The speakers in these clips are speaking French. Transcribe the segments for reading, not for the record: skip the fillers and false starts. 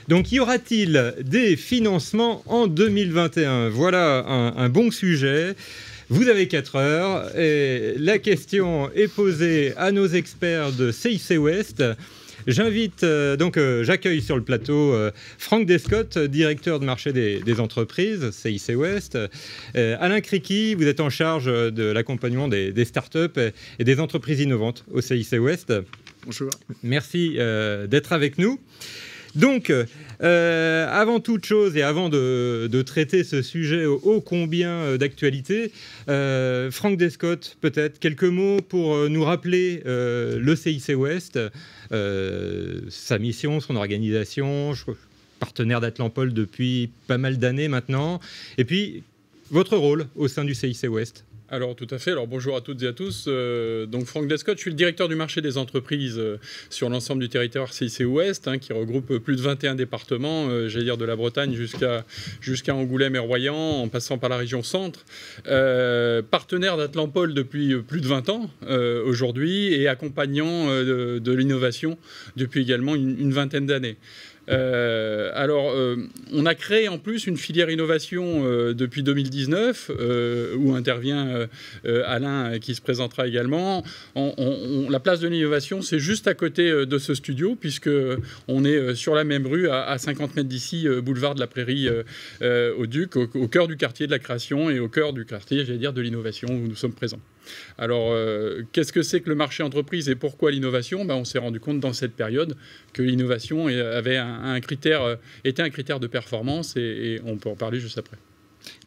Donc, y aura-t-il des financements en 2021? Voilà un bon sujet. Vous avez 4 heures et la question est posée à nos experts de CIC Ouest. J'accueille sur le plateau Franck Descott, directeur de marché des entreprises, CIC Ouest. Alain Criqui, vous êtes en charge de l'accompagnement des startups et des entreprises innovantes au CIC Ouest. Bonjour. Merci d'être avec nous. Donc, avant toute chose et avant de traiter ce sujet ô combien d'actualité, Franck Descott, peut-être quelques mots pour nous rappeler le CIC Ouest, sa mission, son organisation, partenaire d'Atlampol depuis pas mal d'années maintenant, et puis votre rôle au sein du CIC Ouest. Alors tout à fait, alors bonjour à toutes et à tous. Donc Franck Descott, je suis le directeur du marché des entreprises sur l'ensemble du territoire CIC Ouest, qui regroupe plus de 21 départements, j'allais dire de la Bretagne jusqu'à Angoulême et Royan, en passant par la région centre. Partenaire d'Atlampol depuis plus de 20 ans aujourd'hui et accompagnant de l'innovation depuis également une vingtaine d'années. On a créé en plus une filière innovation depuis 2019 où intervient Alain qui se présentera également. La place de l'innovation, c'est juste à côté de ce studio puisque on est sur la même rue à 50 mètres d'ici, boulevard de la Prairie au Duc, au cœur du quartier de la création et au cœur du quartier, j'allais dire, de l'innovation où nous sommes présents. Alors, qu'est-ce que c'est que le marché entreprise et pourquoi l'innovation? On s'est rendu compte dans cette période que l'innovation avait était un critère de performance et on peut en parler juste après.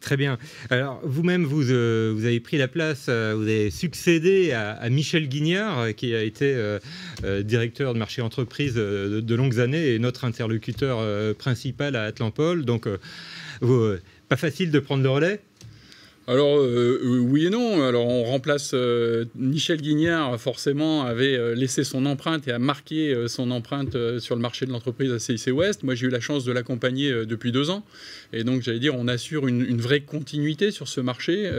Très bien. Alors, vous-même, vous avez pris la place, vous avez succédé à Michel Guignard, qui a été directeur de marché entreprise de longues années et notre interlocuteur principal à Atlampol. Donc, pas facile de prendre le relais? Alors, oui et non. Alors, on remplace Michel Guignard, forcément, avait laissé son empreinte et a marqué son empreinte sur le marché de l'entreprise à CIC Ouest. Moi, j'ai eu la chance de l'accompagner depuis 2 ans. Et donc, j'allais dire, on assure une vraie continuité sur ce marché.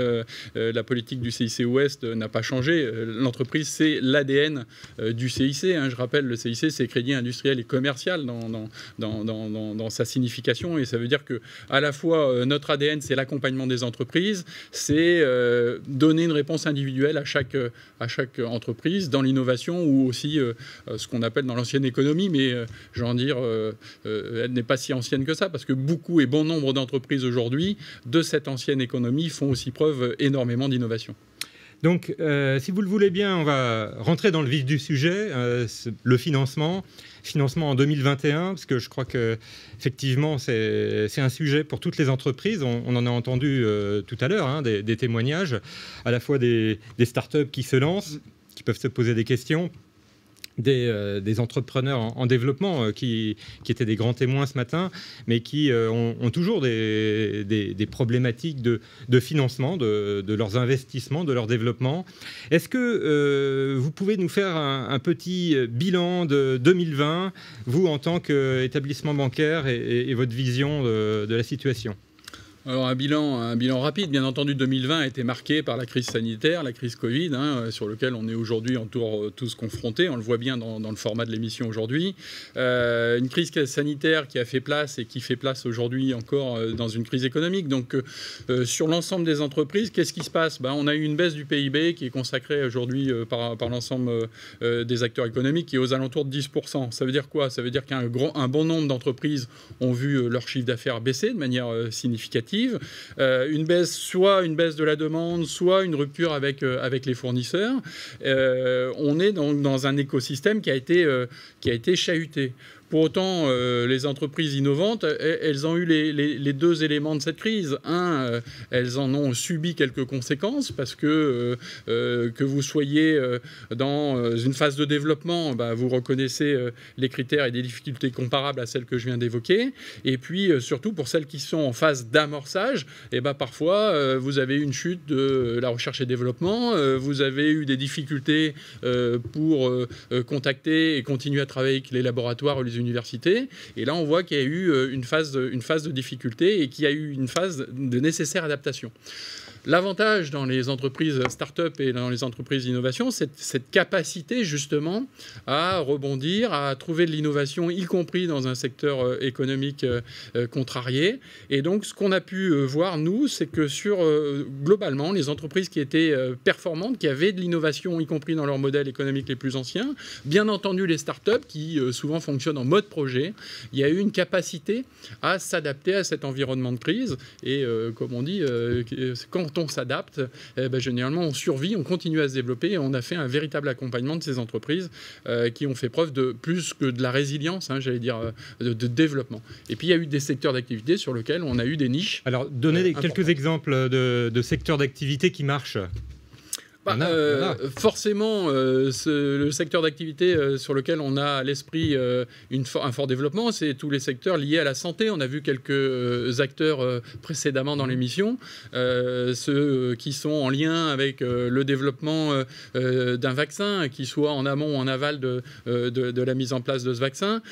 La politique du CIC Ouest n'a pas changé. L'entreprise, c'est l'ADN du CIC. Je rappelle, le CIC, c'est crédit industriel et commercial dans sa signification. Et ça veut dire que à la fois, notre ADN, c'est l'accompagnement des entreprises, c'est donner une réponse individuelle à chaque entreprise dans l'innovation ou aussi ce qu'on appelle dans l'ancienne économie, mais elle n'est pas si ancienne que ça parce que beaucoup et bon nombre d'entreprises aujourd'hui de cette ancienne économie font aussi preuve énormément d'innovation. Donc, si vous le voulez bien, on va rentrer dans le vif du sujet, le financement en 2021, parce que je crois qu'effectivement, c'est un sujet pour toutes les entreprises. On en a entendu tout à l'heure, des témoignages, à la fois des startups qui se lancent, qui peuvent se poser des questions, des entrepreneurs en développement qui étaient des grands témoins ce matin, mais qui ont toujours des problématiques de financement, de leurs investissements, de leur développement. Est-ce que vous pouvez nous faire un petit bilan de 2020, vous en tant qu'établissement bancaire et votre vision de la situation ? Alors un bilan rapide, bien entendu, 2020 a été marqué par la crise sanitaire, la crise Covid, sur lequel on est aujourd'hui tous confrontés. On le voit bien dans le format de l'émission aujourd'hui. Une crise sanitaire qui a fait place et qui fait place aujourd'hui encore dans une crise économique. Donc sur l'ensemble des entreprises, qu'est-ce qui se passe? On a eu une baisse du PIB qui est consacrée aujourd'hui par l'ensemble des acteurs économiques qui est aux alentours de 10%. Ça veut dire quoi? Ça veut dire qu'un bon nombre d'entreprises ont vu leur chiffre d'affaires baisser de manière significative. Soit une baisse de la demande, soit une rupture avec les fournisseurs. On est dans un écosystème qui a été chahuté. Pour autant, les entreprises innovantes, elles ont eu les deux éléments de cette crise. Elles en ont subi quelques conséquences parce que vous soyez dans une phase de développement, vous reconnaissez les critères et des difficultés comparables à celles que je viens d'évoquer. Et puis, surtout, pour celles qui sont en phase d'amorçage, parfois, vous avez une chute de la recherche et développement, vous avez eu des difficultés pour contacter et continuer à travailler avec les laboratoires ou les universités. Et là, on voit qu'il y a eu une phase de difficulté et qu'il y a eu une phase de nécessaire adaptation. L'avantage dans les entreprises start-up et dans les entreprises d'innovation, c'est cette capacité justement à rebondir, à trouver de l'innovation, y compris dans un secteur économique contrarié. Et donc, ce qu'on a pu voir, nous, c'est que globalement, les entreprises qui étaient performantes, qui avaient de l'innovation, y compris dans leurs modèles économiques les plus anciens, bien entendu les start-up qui souvent fonctionnent en mode projet, il y a eu une capacité à s'adapter à cet environnement de crise. Et comme on dit, quand on s'adapte, généralement on survit, on continue à se développer et on a fait un véritable accompagnement de ces entreprises qui ont fait preuve de plus que de la résilience, j'allais dire, de développement. Et puis il y a eu des secteurs d'activité sur lesquels on a eu des niches. Alors, donnez quelques exemples de secteurs d'activité qui marchent. Forcément, le secteur d'activité sur lequel on a à l'esprit un fort développement, c'est tous les secteurs liés à la santé. On a vu quelques acteurs précédemment dans l'émission, ceux qui sont en lien avec le développement d'un vaccin, qui soit en amont ou en aval de la mise en place de ce vaccin.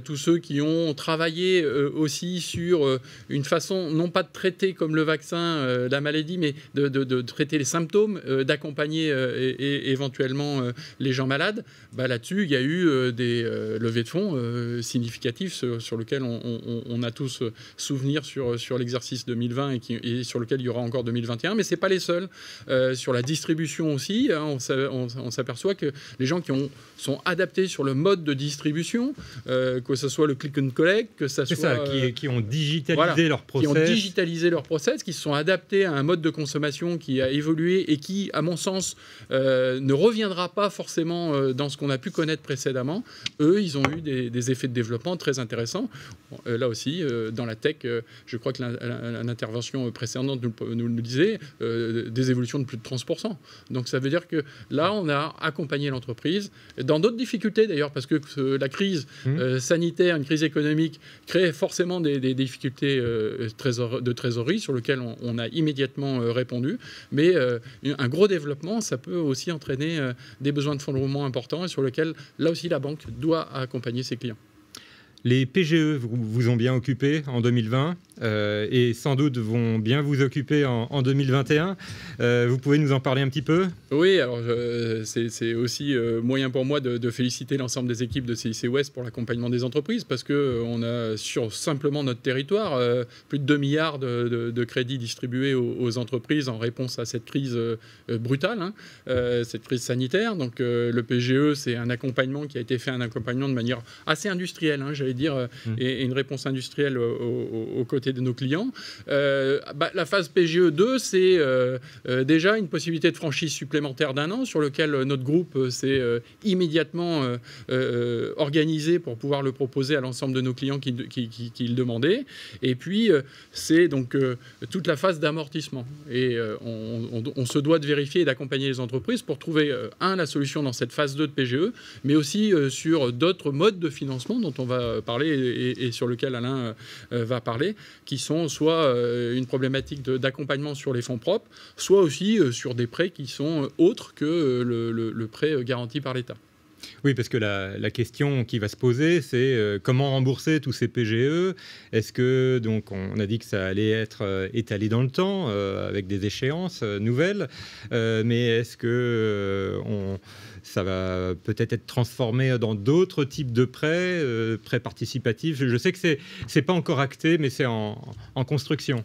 Tous ceux qui ont travaillé aussi sur une façon, non pas de traiter comme le vaccin la maladie, mais de traiter les symptômes, d'accompagner et éventuellement les gens malades. Là-dessus, il y a eu des levées de fonds significatifs sur lesquels on a tous souvenir sur l'exercice 2020 et sur lequel il y aura encore 2021, mais ce n'est pas les seuls. Sur la distribution aussi, on s'aperçoit que les gens qui sont adaptés sur le mode de distribution, que ce soit le click and collect, que ça soit... qui ont digitalisé leur process. Qui ont digitalisé leur process, qui se sont adaptés à un mode de consommation qui a évolué et qui, à mon sens, ne reviendra pas forcément dans ce qu'on a pu connaître précédemment. Eux, ils ont eu des effets de développement très intéressants. Là aussi, dans la tech, je crois que l'intervention précédente nous le disait, des évolutions de plus de 30%. Donc ça veut dire que là, on a accompagné l'entreprise dans d'autres difficultés d'ailleurs, parce que la crise sanitaire, une crise économique crée forcément des difficultés de trésorerie sur lesquelles on a immédiatement répondu. Mais un gros développement, ça peut aussi entraîner des besoins de fonds de roulement importants et sur lesquels, là aussi, la banque doit accompagner ses clients. Les PGE vous ont bien occupé en 2020 et sans doute vont bien vous occuper en 2021. Vous pouvez nous en parler un petit peu ? Oui, alors c'est aussi moyen pour moi de féliciter l'ensemble des équipes de CIC West pour l'accompagnement des entreprises, parce qu'on a sur simplement notre territoire plus de 2 milliards de crédits distribués aux entreprises en réponse à cette crise brutale, cette crise sanitaire. Donc le PGE, c'est un accompagnement qui a été fait, un accompagnement de manière assez industrielle, j'allais dire, et une réponse industrielle aux côtés de nos clients. La phase PGE 2, c'est déjà une possibilité de franchise supplémentaire d'1 an sur lequel notre groupe s'est immédiatement organisé pour pouvoir le proposer à l'ensemble de nos clients qui le demandaient. Et puis, c'est donc toute la phase d'amortissement. Et on se doit de vérifier et d'accompagner les entreprises pour trouver, la solution dans cette phase 2 de PGE, mais aussi sur d'autres modes de financement dont on va parler et sur lequel Alain va parler, qui sont soit une problématique d'accompagnement sur les fonds propres, soit aussi sur des prêts qui sont autres que le prêt garanti par l'État. Oui, parce que la question qui va se poser, c'est comment rembourser tous ces PGE. Est-ce que, donc, on a dit que ça allait être étalé dans le temps, avec des échéances nouvelles, mais est-ce que ça va peut-être être transformé dans d'autres types de prêts participatifs? Je sais que c'est pas encore acté, mais c'est en construction.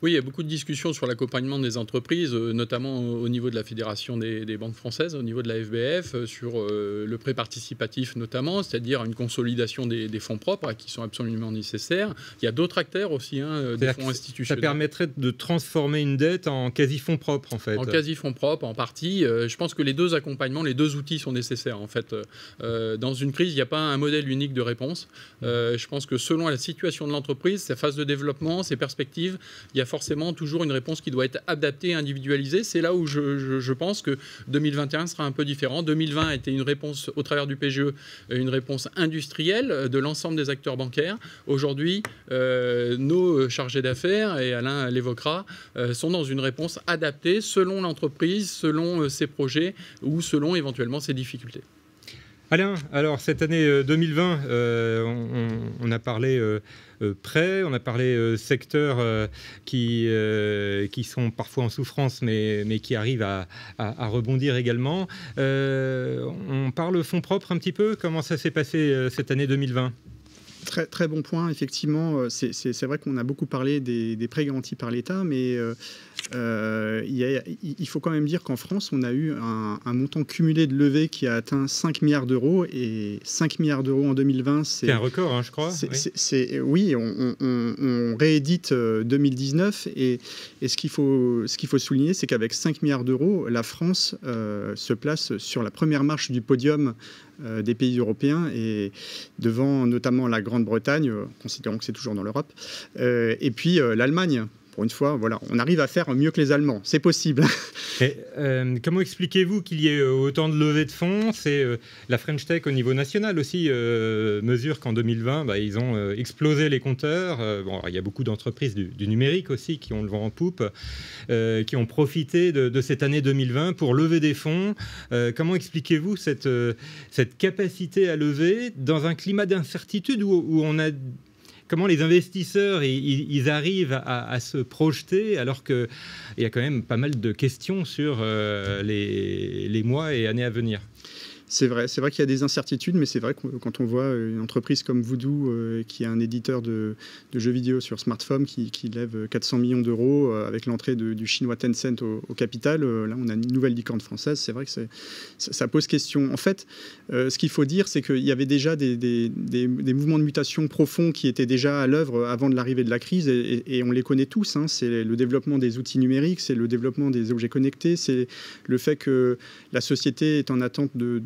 Oui, il y a beaucoup de discussions sur l'accompagnement des entreprises, notamment au niveau de la Fédération des banques françaises, au niveau de la FBF, sur le prêt participatif notamment, c'est-à-dire une consolidation des fonds propres qui sont absolument nécessaires. Il y a d'autres acteurs aussi, des fonds institutionnels. Ça permettrait de transformer une dette en quasi-fonds propres, en fait. En quasi-fonds propres, en partie. Je pense que les deux accompagnements, les deux outils sont nécessaires, en fait. Dans une crise, il n'y a pas un modèle unique de réponse. Je pense que selon la situation de l'entreprise, sa phase de développement, ses perspectives, il y a forcément toujours une réponse qui doit être adaptée, individualisée. C'est là où je pense que 2021 sera un peu différent. 2020 a été une réponse au travers du PGE, une réponse industrielle de l'ensemble des acteurs bancaires. Aujourd'hui, nos chargés d'affaires, et Alain l'évoquera, sont dans une réponse adaptée selon l'entreprise, selon ses projets ou selon éventuellement ses difficultés. Alain, alors cette année 2020, on a parlé prêts. On a parlé secteurs qui sont parfois en souffrance, mais qui arrivent à rebondir également. On parle fonds propres un petit peu. Comment ça s'est passé cette année 2020 ? Très, très bon point, effectivement. C'est vrai qu'on a beaucoup parlé des prêts garantis par l'État, mais il faut quand même dire qu'en France, on a eu un montant cumulé de levée qui a atteint 5 milliards d'euros, et 5 milliards d'euros en 2020, c'est un record, hein, je crois. Oui, on réédite 2019, et ce qu'il faut souligner, c'est qu'avec 5 milliards d'euros, la France se place sur la première marche du podium des pays européens, et devant notamment la Grande-Bretagne, considérant que c'est toujours dans l'Europe, et puis l'Allemagne. Pour une fois, voilà, on arrive à faire mieux que les Allemands, c'est possible. Et, comment expliquez-vous qu'il y ait autant de levées de fonds ? C'est la French Tech au niveau national aussi mesure qu'en 2020, ils ont explosé les compteurs. Bon, il y a beaucoup d'entreprises du numérique aussi qui ont le vent en poupe, qui ont profité de cette année 2020 pour lever des fonds. Comment expliquez-vous cette capacité à lever dans un climat d'incertitude où on a... Comment les investisseurs ils arrivent à se projeter alors qu'il y a quand même pas mal de questions sur les mois et années à venir ? C'est vrai qu'il y a des incertitudes, mais c'est vrai que quand on voit une entreprise comme Voodoo, qui est un éditeur de jeux vidéo sur smartphone, qui lève 400 millions d'euros avec l'entrée du chinois Tencent au capital, là on a une nouvelle licorne française, c'est vrai que ça pose question. En fait, ce qu'il faut dire, c'est qu'il y avait déjà des mouvements de mutation profonds qui étaient déjà à l'œuvre avant de l'arrivée de la crise, et on les connaît tous, hein. C'est le développement des outils numériques, c'est le développement des objets connectés, c'est le fait que la société est en attente de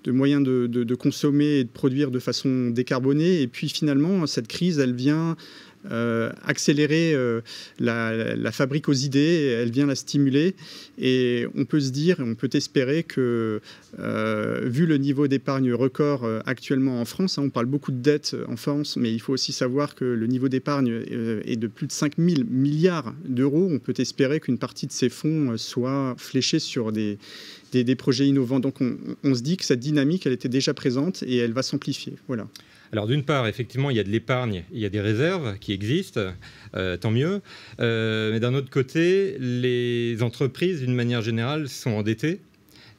moyens de consommer et de produire de façon décarbonée. Et puis finalement, cette crise, elle vient accélérer la fabrique aux idées, elle vient la stimuler. Et on peut se dire, on peut espérer que, vu le niveau d'épargne record actuellement en France, hein, on parle beaucoup de dettes en France, mais il faut aussi savoir que le niveau d'épargne est de plus de 5 000 milliards d'euros. On peut espérer qu'une partie de ces fonds soit fléchée sur des projets innovants. Donc on se dit que cette dynamique, elle était déjà présente et elle va s'amplifier. Voilà. Alors d'une part, effectivement, il y a de l'épargne, il y a des réserves qui existent, tant mieux. Mais d'un autre côté, les entreprises, d'une manière générale, sont endettées.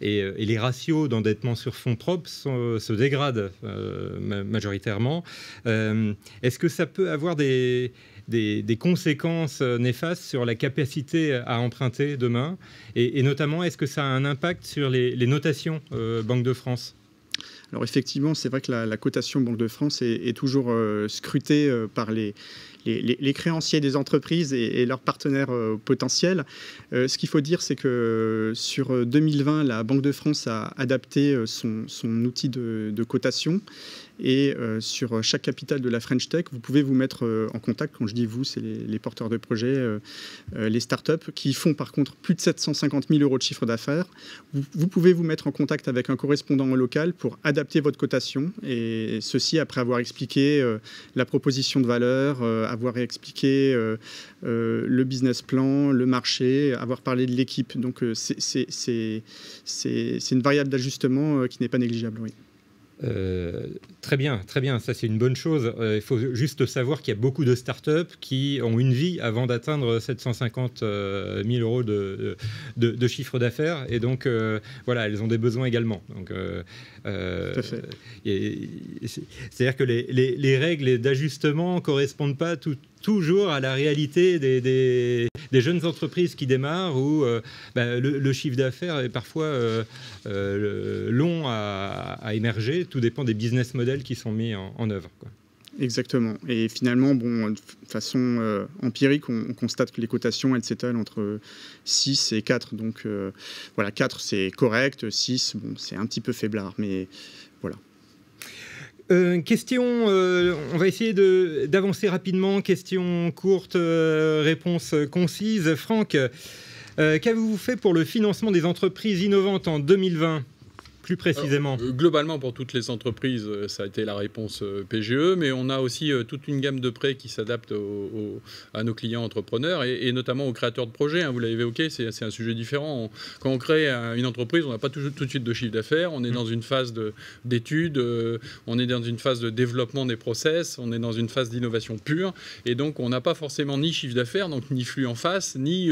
Et les ratios d'endettement sur fonds propres se dégradent majoritairement. Est-ce que ça peut avoir des conséquences néfastes sur la capacité à emprunter demain, et notamment, est-ce que ça a un impact sur les notations Banque de France ? Alors effectivement, c'est vrai que la cotation Banque de France est toujours scrutée par les créanciers des entreprises et leurs partenaires potentiels. Ce qu'il faut dire, c'est que sur 2020, la Banque de France a adapté son outil de cotation. Et sur chaque capitale de la French Tech, vous pouvez vous mettre en contact. Quand je dis vous, c'est les porteurs de projets, les startups qui font par contre plus de 750 000 euros de chiffre d'affaires. Vous pouvez vous mettre en contact avec un correspondant local pour adapter votre cotation, et ceci après avoir expliqué la proposition de valeur, avoir expliqué le business plan, le marché, avoir parlé de l'équipe. Donc c'est une variable d'ajustement qui n'est pas négligeable, oui. Très bien, ça c'est une bonne chose. Il faut juste savoir qu'il y a beaucoup de startups qui ont une vie avant d'atteindre 750 000 euros de chiffre d'affaires, et donc voilà, elles ont des besoins également. Donc, c'est-à-dire que les règles d'ajustement ne correspondent pas toujours à la réalité des jeunes entreprises qui démarrent, où le chiffre d'affaires est parfois long à émerger. Tout dépend des business models qui sont mis en œuvre, quoi. Exactement. Et finalement, de façon empirique, on constate que les cotations, elles s'étalent entre 6 et 4. Donc voilà, 4 c'est correct, 6 c'est un petit peu faiblard, mais voilà. Question, on va essayer d'avancer rapidement. Question courte, réponse concise. Franck, qu'avez-vous fait pour le financement des entreprises innovantes en 2020 ? plus précisément? Alors, globalement, pour toutes les entreprises, ça a été la réponse PGE, mais on a aussi toute une gamme de prêts qui s'adaptent à nos clients entrepreneurs et notamment aux créateurs de projets. Hein, vous l'avez évoqué, c'est un sujet différent. Quand on crée une entreprise, on n'a pas tout de suite de chiffre d'affaires. On est dans une phase d'études, on est dans une phase de développement des process, on est dans une phase d'innovation pure. Et donc, on n'a pas forcément ni chiffre d'affaires, donc ni flux en face, ni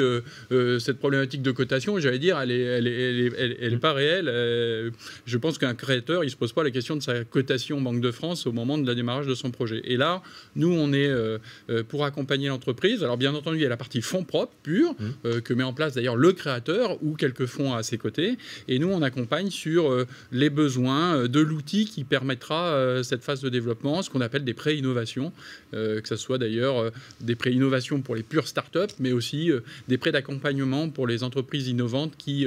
cette problématique de cotation. J'allais dire, elle est pas réelle. Je pense qu'un créateur, il se pose pas la question de sa cotation Banque de France au moment de la démarrage de son projet. Et là, nous, on est pour accompagner l'entreprise. Alors, bien entendu, il y a la partie fonds propres purs que met en place d'ailleurs le créateur ou quelques fonds à ses côtés. Et nous, on accompagne sur les besoins de l'outil qui permettra cette phase de développement, ce qu'on appelle des prêts innovation, que ce soit d'ailleurs des prêts innovation pour les pures startups, mais aussi des prêts d'accompagnement pour les entreprises innovantes qui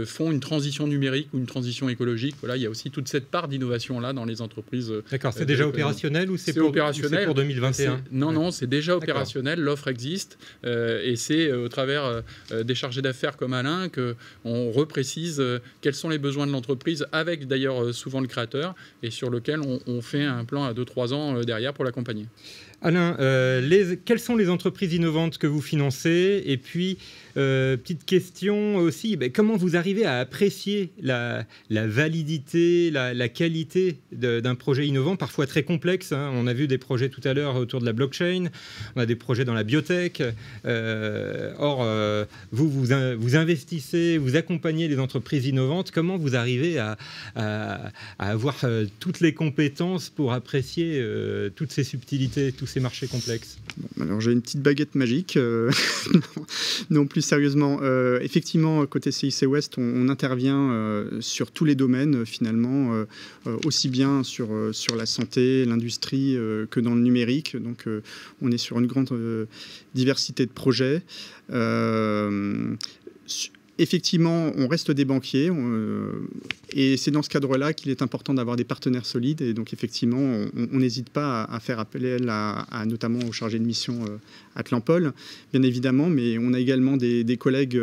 font une transition numérique ou une transition écologique. Voilà, il y a aussi toute cette part d'innovation-là dans les entreprises. D'accord, c'est déjà opérationnel ou c'est pour 2021? Non, c'est déjà opérationnel, l'offre existe, et c'est au travers des chargés d'affaires comme Alain qu'on reprécise quels sont les besoins de l'entreprise, avec d'ailleurs souvent le créateur, et sur lequel on fait un plan à 2-3 ans derrière pour l'accompagner. Alain, quelles sont les entreprises innovantes que vous financez? Et puis, petite question aussi, comment vous arrivez à apprécier la validité, la qualité d'un projet innovant, parfois très complexe, hein. On a vu des projets tout à l'heure autour de la blockchain, on a des projets dans la biotech. Vous investissez, vous accompagnez les entreprises innovantes. Comment vous arrivez à avoir toutes les compétences pour apprécier toutes ces subtilités, tous ces marchés complexes? Alors j'ai une petite baguette magique, non plus sérieusement. Effectivement, côté CIC West, on intervient sur tous les domaines finalement, aussi bien sur la santé, l'industrie que dans le numérique. Donc on est sur une grande diversité de projets. Effectivement, on reste des banquiers et c'est dans ce cadre-là qu'il est important d'avoir des partenaires solides. Et donc, effectivement, on n'hésite pas à faire appel à notamment aux chargés de mission Atlampol, bien évidemment, mais on a également des collègues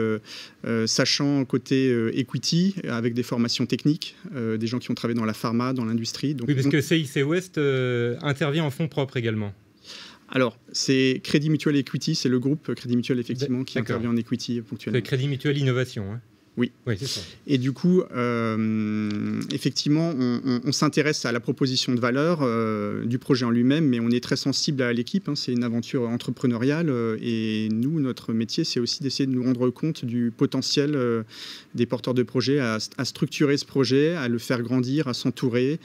sachant côté equity, avec des formations techniques, des gens qui ont travaillé dans la pharma, dans l'industrie. Oui, parce que CIC West intervient en fonds propres également. Alors, c'est Crédit Mutuel Equity, c'est le groupe Crédit Mutuel, effectivement, qui intervient en equity ponctuellement. C'est Crédit Mutuel Innovation, hein. Oui, c'est ça. Et du coup, effectivement, on s'intéresse à la proposition de valeur du projet en lui-même, mais on est très sensible à l'équipe, hein. C'est une aventure entrepreneuriale et nous, notre métier, c'est aussi d'essayer de nous rendre compte du potentiel des porteurs de projets à structurer ce projet, à le faire grandir, à s'entourer.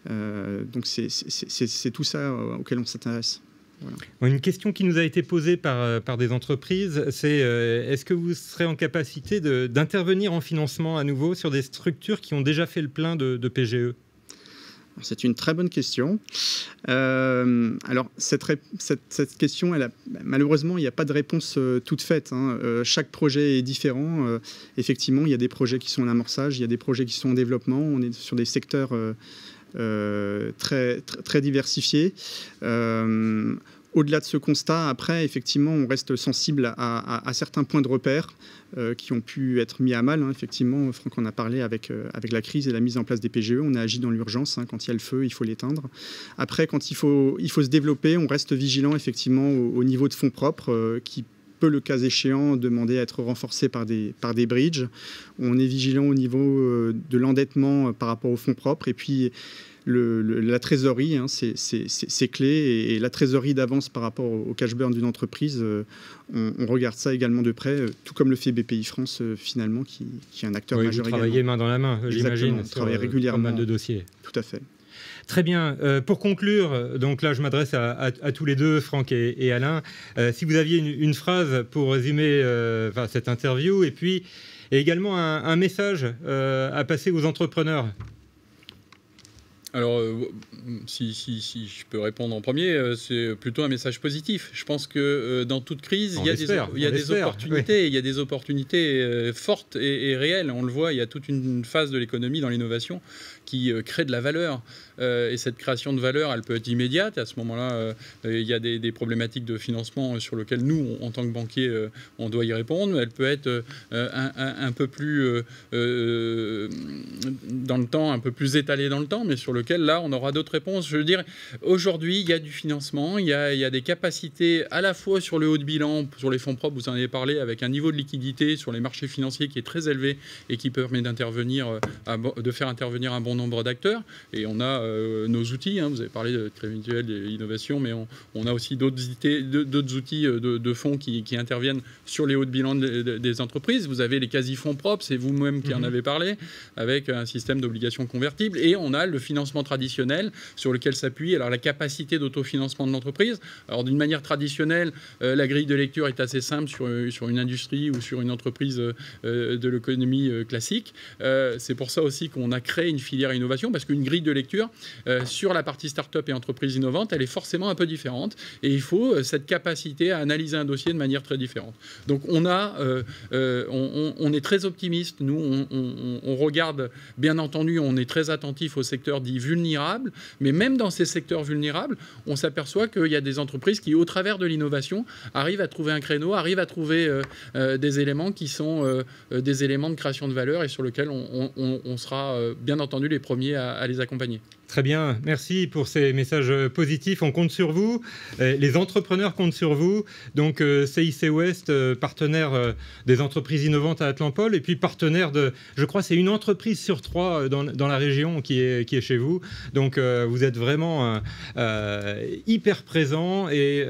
Donc, c'est tout ça auquel on s'intéresse. Voilà. Une question qui nous a été posée par des entreprises, c'est est-ce que vous serez en capacité d'intervenir en financement à nouveau sur des structures qui ont déjà fait le plein de PGE? C'est une très bonne question. Alors, cette question, malheureusement, il n'y a pas de réponse toute faite, hein. Chaque projet est différent. Effectivement, il y a des projets qui sont en amorçage, il y a des projets qui sont en développement. On est sur des secteurs très diversifiés. Au-delà de ce constat, après, effectivement, on reste sensible à certains points de repère qui ont pu être mis à mal. Hein. Effectivement, Franck en a parlé avec la crise et la mise en place des PGE. On a agi dans l'urgence. Hein. Quand il y a le feu, il faut l'éteindre. Après, quand il faut se développer, on reste vigilant, effectivement, au niveau de fonds propres qui peut, le cas échéant, demander à être renforcé par des bridges. On est vigilant au niveau de l'endettement par rapport aux fonds propres. Et puis, la trésorerie, hein, c'est clé. Et la trésorerie d'avance par rapport au cash burn d'une entreprise, on regarde ça également de près, tout comme le fait BPI France, finalement, qui est un acteur majeur également. Vous travaillez main dans la main, j'imagine. On travaille régulièrement. Pas mal de dossiers. Tout à fait. Très bien. Pour conclure, donc là, je m'adresse à tous les deux, Franck et Alain. Si vous aviez une phrase pour résumer cette interview, et puis également un message à passer aux entrepreneurs. Alors, si je peux répondre en premier, c'est plutôt un message positif. Je pense que dans toute crise, il y a des opportunités, oui. Il y a des opportunités fortes et réelles. On le voit, il y a toute une phase de l'économie dans l'innovation qui crée de la valeur. et cette création de valeur, elle peut être immédiate. À ce moment-là, il y a des problématiques de financement sur lesquelles nous, en tant que banquier, on doit y répondre. Elle peut être un peu plus dans le temps, un peu plus étalée dans le temps, mais sur lequel, là, on aura d'autres réponses. Je veux dire, aujourd'hui, il y a du financement, il y a des capacités à la fois sur le haut de bilan, sur les fonds propres, vous en avez parlé, avec un niveau de liquidité sur les marchés financiers qui est très élevé et qui permet de faire intervenir un bon nombre d'acteurs. Et on a nos outils, vous avez parlé de crédit mutuel, d'innovation, mais on a aussi d'autres outils de fonds qui interviennent sur les hauts de bilan des entreprises. Vous avez les quasi-fonds propres, c'est vous-même qui en avez parlé, avec un système d'obligations convertibles. Et on a le financement traditionnel sur lequel s'appuie alors la capacité d'autofinancement de l'entreprise. Alors d'une manière traditionnelle, la grille de lecture est assez simple sur une industrie ou sur une entreprise de l'économie classique. C'est pour ça aussi qu'on a créé une filière innovation, parce qu'une grille de lecture sur la partie start-up et entreprise innovante, elle est forcément un peu différente. Et il faut cette capacité à analyser un dossier de manière très différente. Donc on est très optimiste. Nous, on regarde, bien entendu, on est très attentif aux secteurs dits vulnérables, mais même dans ces secteurs vulnérables, on s'aperçoit qu'il y a des entreprises qui, au travers de l'innovation, arrivent à trouver un créneau, arrivent à trouver des éléments qui sont des éléments de création de valeur et sur lesquels on sera, bien entendu, les premiers à les accompagner. Très bien, merci pour ces messages positifs. On compte sur vous. Les entrepreneurs comptent sur vous. Donc CIC West, partenaire des entreprises innovantes à Atlampol, et puis partenaire de, je crois, c'est une entreprise sur 3 dans la région qui est chez vous. Donc vous êtes vraiment hyper présent, et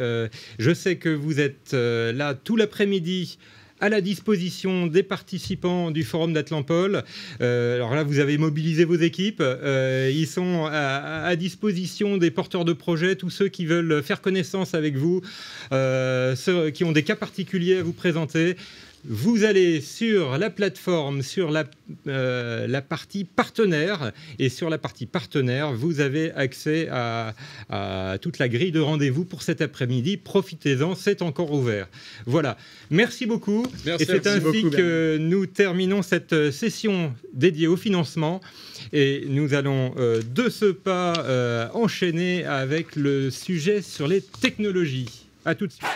je sais que vous êtes là tout l'après-midi à la disposition des participants du Forum d'Atlampol. Alors là, vous avez mobilisé vos équipes. Ils sont à disposition des porteurs de projets, tous ceux qui veulent faire connaissance avec vous, ceux qui ont des cas particuliers à vous présenter. Vous allez sur la plateforme, sur la partie partenaire, et sur la partie partenaire, vous avez accès à toute la grille de rendez-vous pour cet après-midi. Profitez-en, c'est encore ouvert. Voilà, merci beaucoup. Merci, et c'est ainsi beaucoup, que nous terminons cette session dédiée au financement, et nous allons de ce pas enchaîner avec le sujet sur les technologies. À tout de suite.